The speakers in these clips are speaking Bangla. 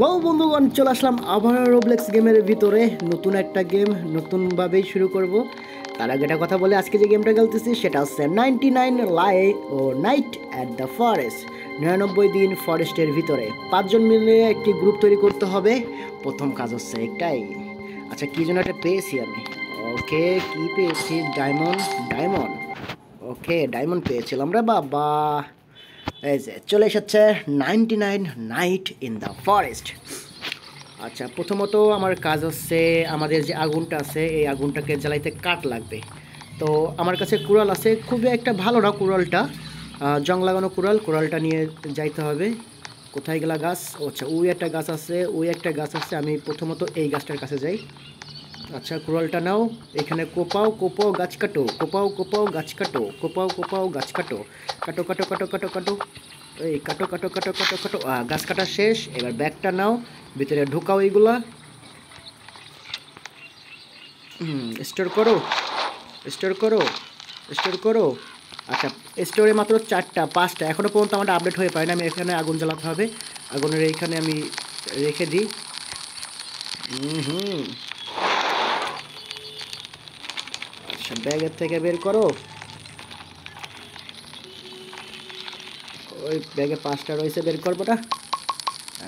ওয়াও বন্ধুগণ, চলে আসলাম আবার রোবলেক্স গেমের ভিতরে। নতুন একটা গেম নতুনভাবেই শুরু করব। তার আগে একটা কথা বলে, আজকে যে গেমটা খেলতেছি সেটা হচ্ছে 99 লাই ও নাইট অ্যাট দ্য ফরেস্ট। 99 দিন ফরেস্টের ভিতরে 5 জন মিলে একটি গ্রুপ তৈরি করতে হবে। প্রথম কাজ হচ্ছে একটাই। আচ্ছা, কি যেন একটা পেয়েছি আমি। ওকে, কি পেয়েছি? ডায়মন্ড। ডায়মন্ড। ওকে, ডায়মন্ড পেয়েছিলাম রে বাবা। এই যে চলে এসেছে 99 নাইট ইন দ্য ফরেস্ট। আচ্ছা, প্রথমত আমার কাজ হচ্ছে, আমাদের যে আগুনটা আছে এই আগুনটাকে জ্বালাইতে কাঠ লাগবে। তো আমার কাছে কুড়াল আছে, খুবই একটা ভালো না কুড়ালটা, জং লাগানো কুড়াল। কুড়ালটা নিয়ে যাইতে হবে। কোথায় গেলা গাছ? আচ্ছা, ওই একটা গাছ আছে, ওই একটা গাছ আছে। আমি প্রথমত এই গাছটার কাছে যাই। আচ্ছা, কুড়ালটা নাও। এখানে কোপাও কোপাও গাছ কাটো, কোপাও কোপাও গাছ কাটো, কোপাও কোপাও গাছ কাটো, কাটো কাটো কাটো কাটো কাটো, এই কাটো কাটো কাটো কাটো কাটো। গাছ কাটা শেষ। এবার ব্যাগটা নাও, ভিতরে ঢুকাও এইগুলা। স্টোর করো, স্টোর করো, স্টোর করো। আচ্ছা, স্টোরে মাত্র 4টা 5টা এখনও পর্যন্ত আমার আপডেট হয়ে পারে না। আমি এখানে আগুন জ্বালাতে হবে। আগুনের এইখানে আমি রেখে দিই। হুম। আচ্ছা, ব্যাগের থেকে বের করো। ওই ব্যাগে 5টা রয়েছে, বের করবো না।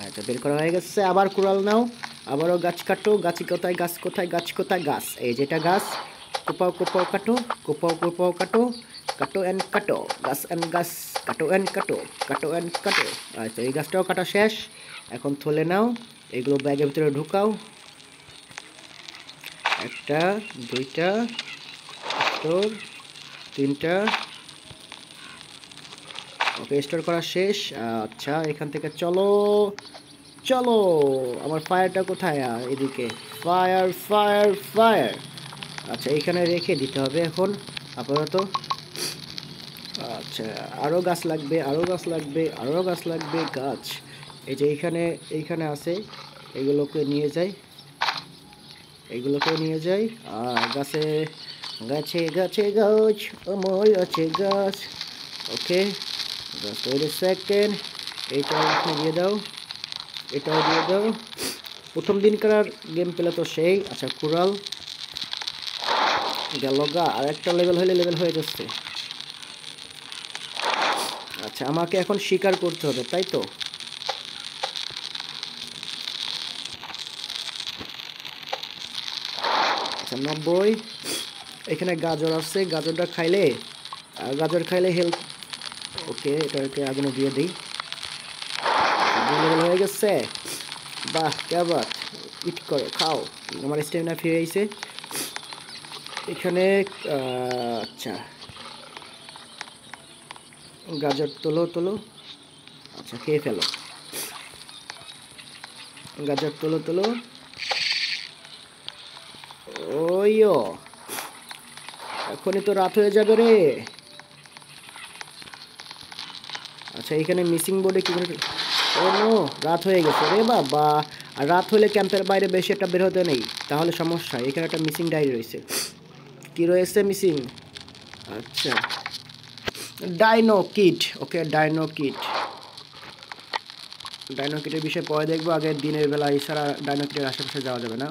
আচ্ছা, বের করা হয়ে গেছে। আবার কুড়াল নাও, আবারও গাছ কাটো। গাছ কোথায়? গাছ কোথায়? গাছ কোথায়? গাছ, এই যেটা গাছ। কোপাও কোপাও কাটো, কোপাও কোপাও কাটো, কাটো অ্যান্ড কাটো, গাছ অ্যান্ড গাছ, কাটো অ্যান্ড কাটো, কাটো অ্যান্ড কাটো। আচ্ছা, এই গাছটাও কাটা শেষ। এখন থলে নাও, এগুলো ব্যাগের ভিতরে ঢুকাও। 1টা 2টা 3টা। ওকে, স্টোর করা শেষ। আচ্ছা, এখান থেকে চলো চলো। আমার ফায়ারটা কোথায়? এদিকে। Fire fire fire. আচ্ছা, এখানে রেখে দিতে হবে এখন আপাতত। আচ্ছা, আরও গাছ লাগবে, আরও গাছ লাগবে, আরও গাছ লাগবে। গাছ এই যে এইখানে, এইখানে আছে। এগুলোকে নিয়ে যাই, এগুলোকে নিয়ে যাই। গাছে গাছে গাছে গাছ, আমার আছে গাছ। ওকে, জাস্ট ওয়েট এ সেকেন্ড। এইটাও দিয়ে দাও, এটাও দিয়ে দাও। প্রথম দিনকার গেম পেলে তো সেই। আচ্ছা, কুড়াল গেল গা। আর একটা লেভেল হলে লেভেল হয়ে যাচ্ছে। আচ্ছা, আমাকে এখন শিকার করতে হবে, তাই তো? আচ্ছা, 90। এখানে গাজর আছে, গাজরটা খাইলে, গাজর খাইলে হেলথ। ওকে, এটাকে আগুনে দিয়ে দিই। লেভেল হয়ে গেছে। বাহ, কেবাত। ইট করে খাও। আমার স্টেমিনা ফিরে আইছে এখানে। আচ্ছা, গাজর তোলো তোলো। আচ্ছা, খেয়ে ফেলো। গাজর তোলো তোলো। ওইও, এখনই তো রাত হয়ে যাবে রে। আচ্ছা, এখানে মিসিং বোর্ডে কি করে? ও নো, রাত হয়ে গেছে রে বাবা। আর রাত হলে ক্যাম্পের বাইরে বেশি একটা বের হতে নেই, তাহলে সমস্যা। এখানে একটা মিসিং ডায়েরি রয়েছে। কি রয়েছে মিসিং? আচ্ছা, ডাইনো কিট। ওকে, ডাইনো কিট। ডাইনো কিটের বিষয়ে পরে দেখবো। আগে দিনের বেলা এছাড়া ডাইনো কিটের আশেপাশে যাওয়া যাবে না।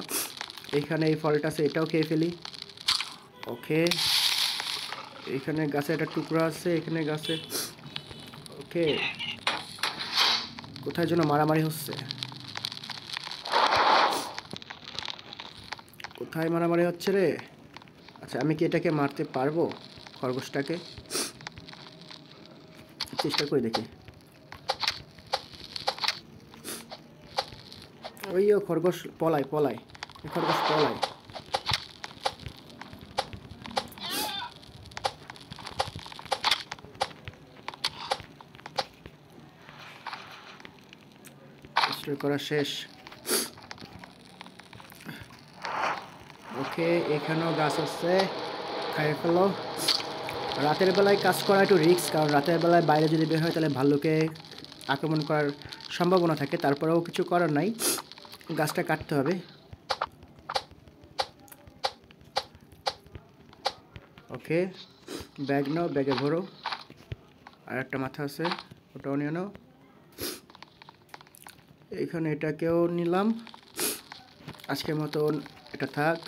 এইখানে এই ফলটা আছে, এটাও খেয়ে ফেলি। ওকে, এখানে গাছে একটা টুকরা আছে, এখানে গাছে। ওকে, কোথায় যেন মারামারি হচ্ছে। কোথায় মারামারি হচ্ছে রে? আচ্ছা, আমি কি এটাকে মারতে পারবো? খরগোশটাকে চেষ্টা করে দেখি। ওইও খরগোশ পলায় পলায়, খরগোশ পলায়। স্টোর করা শেষ। ওকে, এখানেও গাছ আছে, খাইয়ে ফেলো। রাতের বেলায় কাজ করা একটু রিস্ক, কারণ রাতের বেলায় বাইরে যদি বের হয় তাহলে ভাল্লুকে আক্রমণ করার সম্ভাবনা থাকে। তারপরেও কিছু করার নাই, গাছটা কাটতে হবে। ওকে, ব্যাগ নাও, ব্যাগে ভরো। আর একটা মাথা আছে, ওটাও নিয়ে নাও। এখানে এটাকেও নিলাম, আজকের মতন এটা থাক।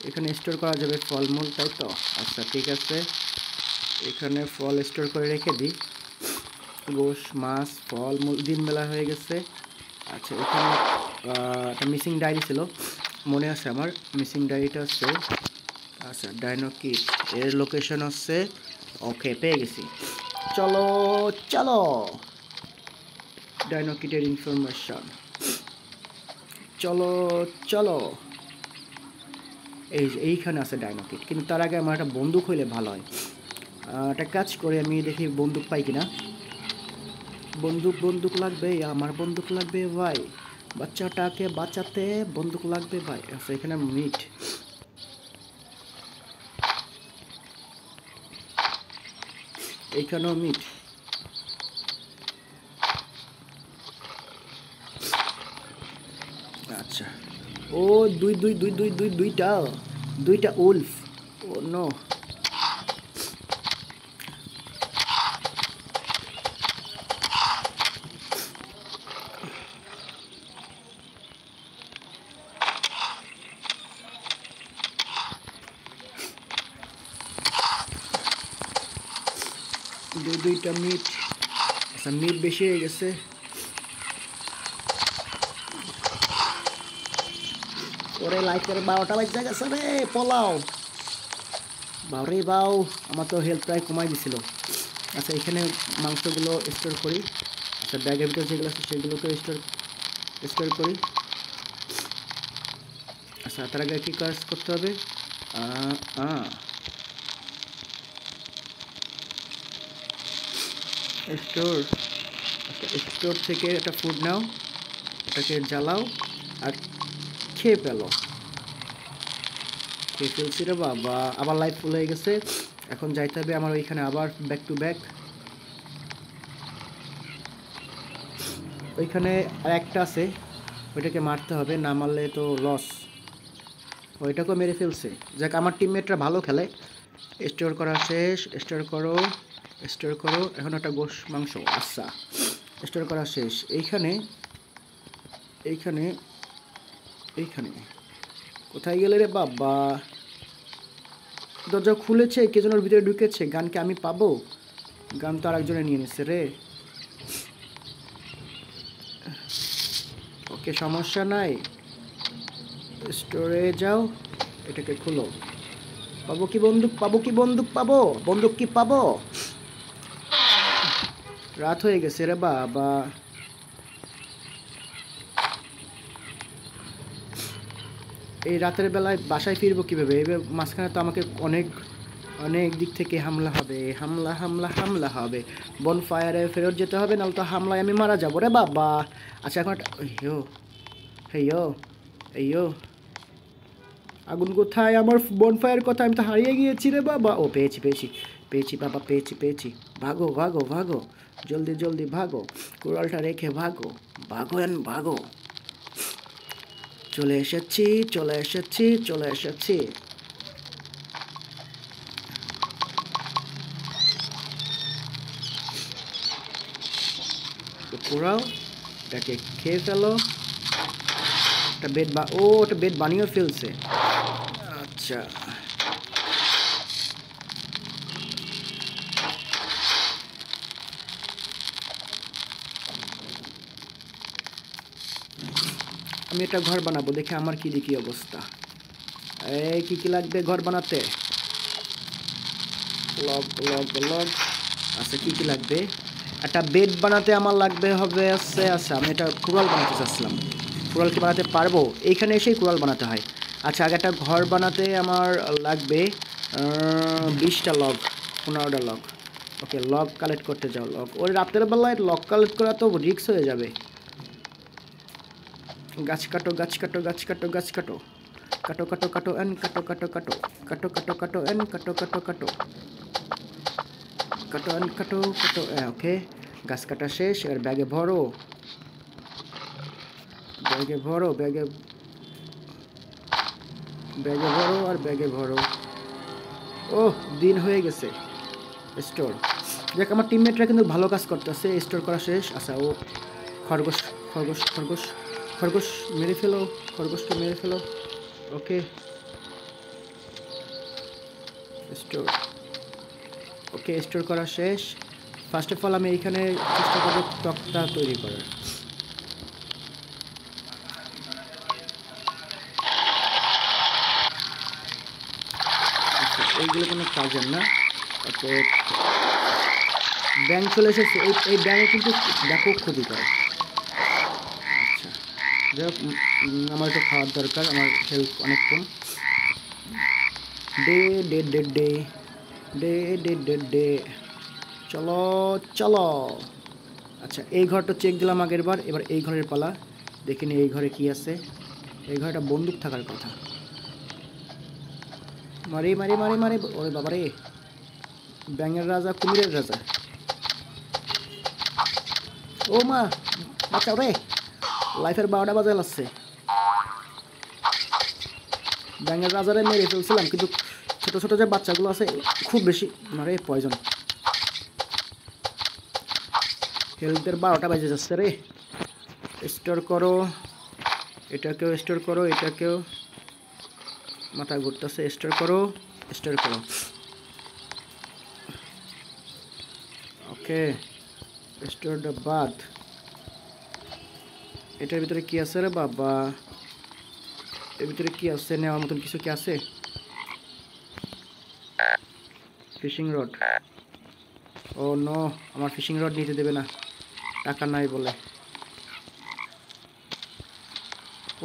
এখানে স্টোর করা যাবে ফলমূল, তাই তো? আচ্ছা ঠিক আছে, এখানে ফল স্টোর করে রেখে দিই। গোশ, মাছ, ফলমূল, দিনবেলা হয়ে গেছে। আচ্ছা এখানে একটা মিসিং ডায়েরি ছিল, মনে আছে আমার মিসিং ডায়েরিটা হচ্ছে, আচ্ছা ডাইনো কিট, এর লোকেশন হচ্ছে, ওকে পেয়ে গেছি। চলো চলো, ডাইনো কিটের ইনফরমেশন, চলো চলো। এই যে এইখানে আছে ডাইনো কিট, কিন্তু তার আগে আমার একটা বন্দুক হইলে ভালো হয়। একটা কাজ করে আমি দেখি বন্দুক পাই কিনা। বন্দুক লাগবে, আমার বন্দুক লাগবে ভাই, বাচ্চাটাকে বাঁচাতে বন্দুক লাগবে ভাই। আচ্ছা এখানে মিট, এইখানেও মিট। আচ্ছা ও দুইটা উলফ, ও নো। দুইটা মিট, আচ্ছা মিট বেশি হয়ে গেছে। ওরে লাইটের 12টা বাজে গেছে রে, পলাও বাউরে বাউ, আমার তো হেলথ প্রায় কমাই দিছিল। আচ্ছা এখানে মাংসগুলো স্টোর করি, আচ্ছা ব্যাগের ভিতরে যেগুলো আছে সেগুলোকে স্টোর করি। আচ্ছা তার আগে কী কাজ করতে হবে, স্টোর, আচ্ছা স্টোর থেকে একটা ফুড নাও, ওটাকে জ্বালাও আর খেয়ে ফেলো। খেয়ে ফেলছি রে বাবা, আবার লাইফ ফুল হয়ে গেছে। এখন যাইতে হবে আমার ওইখানে আবার ব্যাক টু ব্যাক। ওইখানে আর একটা আছে, ওইটাকে মারতে হবে, না মারলে তো লস। ওইটাকেও মেরে ফেলছে। যাক আমার টিমমেটরা ভালো খেলে। স্টোর করা শেষ, স্টোর করো। এখন একটা গোশ মাংস, আচ্ছা স্টোর করা শেষ। এইখানে কোথায় গেলে রে বাবা? দরজা খুলেছে, কে যেন ভিতরে ঢুকেছে। গানকে আমি পাবো? গান তো আরেকজনে নিয়ে নিচ্ছে রে। ওকে সমস্যা নাই, স্টোরে যাও, এটাকে খুলো। পাবো কি বন্দুক বন্দুক কি পাবো? রাত হয়ে গেছে রে বাবা। এই রাতের বেলায় বাসায় ফিরবো কীভাবে? এবার মাঝখানে তো আমাকে অনেক দিক থেকে হামলা হবে। বনফায়ারে ফেরত যেতে হবে, নাহলে তো হামলায় আমি মারা যাবো রে বাবা। আচ্ছা এখন একটা হেইয়ো আগুন কোথায়? আমার বনফায়ার কথা আমি তো হারিয়ে গিয়েছি রে বাবা। ও পেয়েছি বাবা, পেয়েছি। ভাগো, জলদি ভাগো, কুড়ালটা রেখে ভাগো। চলে এসেছি। কুড়াও, এটাকে খেয়ে ফেলো। একটা বেড বানিয়ে ফেলছে। আচ্ছা আমি একটা ঘর বানাবো, দেখে আমার কি অবস্থা। এই কি লাগবে ঘর বানাতে? লগ। আচ্ছা কি লাগবে? একটা বেড বানাতে আমার লাগবে হবে আছে। আচ্ছা আমি এটা কুড়াল বানাতে চাচ্ছিলাম। কুড়াল কি বানাতে পারবো? এইখানে এসেই কুড়াল বানাতে হয়। আচ্ছা আগে একটা ঘর বানাতে আমার লাগবে 20টা লগ, 15টা লগ। ওকে লগ কালেক্ট করতে যাও। ওই রাতের বেলায় লগ কালেক্ট করা তো রিস্ক হয়ে যাবে। গাছ কাটো ওকে গাছ কাটা শেষ। আর ব্যাগে ভরো ব্যাগে ভরো। ও দিন হয়ে গেছে। স্টোর, দেখ আমার টিমমেটরা কিন্তু ভালো কাজ করতেছে। স্টোর করা শেষ। আচ্ছা ও খরগোশ খরগোশ খরগোশ মেরে ফেলো, খরগোশকে মেরে ফেলো। ওকে স্টোর, ওকে স্টোর করা শেষ। ফার্স্ট অফ অল আমি এইখানে চেষ্টা করবো তক্তা তৈরি করার। আচ্ছা এইগুলো কোনো কাজের না। অতএব ব্যাঙ চলে এসেছে, এই ব্যাঙে কিন্তু ব্যাপক ক্ষতি করে। আচ্ছা যাই হোক, আমার একটু খাওয়ার দরকার, আমার হেলথ অনেক কম। Day day day day day day day day চলো চলো। আচ্ছা এই ঘরটা চেক দিলাম আগের বার, এবার এই ঘরের পালা। দেখিনি এই ঘরে কি আছে। এই ঘরে একটা বন্দুক থাকার কথা। মারি মারি মারি মারি, ওরে বাবা রে, ব্যাঙের রাজা কুমিরের রাজা। ও মা বাঁচাও রে, লাইফের 12টা বাজে লাগছে। ব্যাঙের রাজারে মেরে ফেলছিলাম, কিন্তু ছোট ছোট যে বাচ্চাগুলো আছে খুব বেশি মারে পয়জন। হেলথের 12টা বাজে যাচ্ছে রে। স্টোর করো, এটাকেও স্টোর করো, এটাকেও মাথা ঘুরতেছে। স্টোর করো স্টোর করো। ওকে স্টোর দ্য বাথ। এটার ভিতরে কি আছে রে বাবা, এর ভিতরে কি আছে, নেওয়ার মতন কিছু কি আছে? Fishing rod. ও নো, আমার ফিশিং রড নিতে দেবে না, টাকা নাই বলে।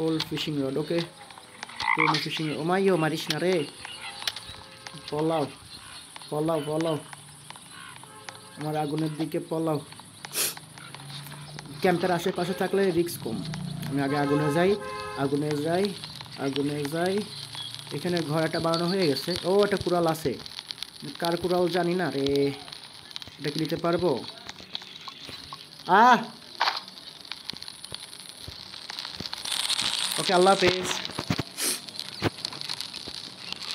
ওল ফিশিং রড, ওকে পুরনো ফিশিং। ও মাইও মারিস না রে, পলাও পলাও পলাও, আমার আগুনের দিকে পলাও। ক্যাম্পের আশেপাশে থাকলে রিস্ক কম। আমি আগে আগুনে যাই, আগুনে যাই, আগুনে যাই। এখানে ঘর একটা বানানো হয়ে গেছে। ও একটা কুড়াল আছে, কার কুড়াল জানি না রে, এটা কি নিতে পারবো? ওকে আল্লাহ হাফেজ।